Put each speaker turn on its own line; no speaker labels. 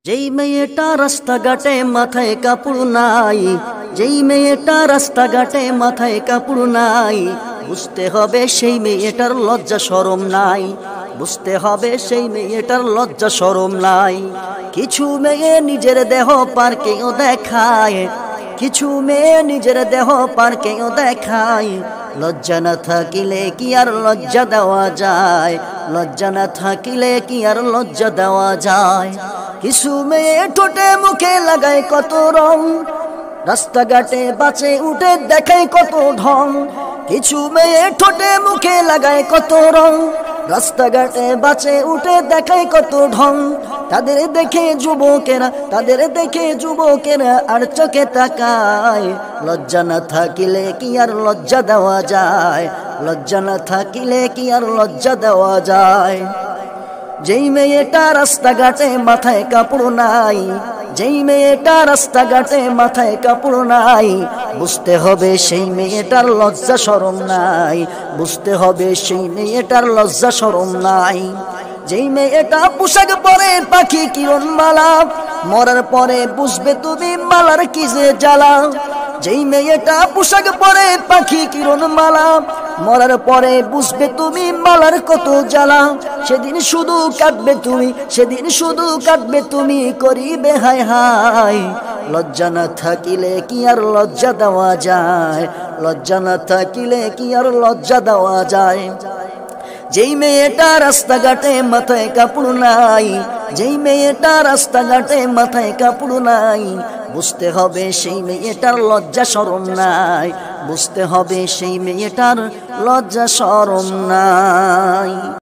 যেই মেয়েটা রাস্তাঘাটে মাথায় কাপড় নাই, যেই মেয়েটা রাস্তাঘাটে মাথায় কাপড় নাই, বুঝতে হবে সেই মেয়েটার লজ্জা শরম নাই, বুঝতে হবে সেই মেয়েটার লজ্জা শরম নাই। কিছু মেয়ে নিজের দেহ পার্কেও দেখায়, কিছু মেয়ে নিজের দেহ পার্কেও দেখায়। লজ্জা না থাকিলে কি আর লজ্জা দেওয়া যায়, লজ্জা না থাকিলে কি আর লজ্জা দেওয়া যায়। কিছু মেয়ে ঠোঁটে মুখে লাগায় কত রং, রাস্তাঘাটে বাঁচে উঠে দেখায় কত ঢং। কিছু মেয়ে ঠোঁটে মুখে লাগায় কত রং, রাস্তাঘাটে বাঁচে উঠে দেখায় কত ঢং। তাদের দেখে যুবকেরা, তাদের দেখে যুবকেরা আর চোখে তাকায়। লজ্জা না থাকিলে কি আর লজ্জা দেওয়া যায়, লজ্জা না থাকিলে কি আর লজ্জা দেওয়া যায়। যেই মেয়েটা রাস্তাঘাটে মাথায় কাপড় নাই, যেই মেয়েটা রাস্তাঘাটে মাথায় কাপড় নাই, বুঝতে হবে সেই মেয়েটার লজ্জা শরম নাই, বুঝতে হবে সেই মেয়েটার লজ্জা শরম নাই। যেই মেয়েটা পোশাক পরে পাখি কিরণমালা, মরার পরে বুঝবে তুমি মালার কি যে জ্বালা। যেই মেয়েটা পোশাক পরে পাখি কিরণমালা, মরার পরে বুঝবে তুমি মালার কত জ্বালা। সেদিন শুধু কাঁদবে তুমি, সেদিন শুধু কাঁদবে তুমি, করিবে হায় হায়। লজ্জা না থাকিলে কি আর লজ্জা দেওয়া যায়, লজ্জা না থাকিলে কি আর লজ্জা দেওয়া যায়। যেই মেয়েটা রাস্তাঘাটে মাথায় কাপড় নাই, যেই মেয়েটা রাস্তাঘাটে মাথায় কাপড় নাই, বুঝতে হবে সেই মেয়েটার লজ্জা শরম নাই, বুঝতে হবে সেই মেয়েটার লজ্জা শরম নাই।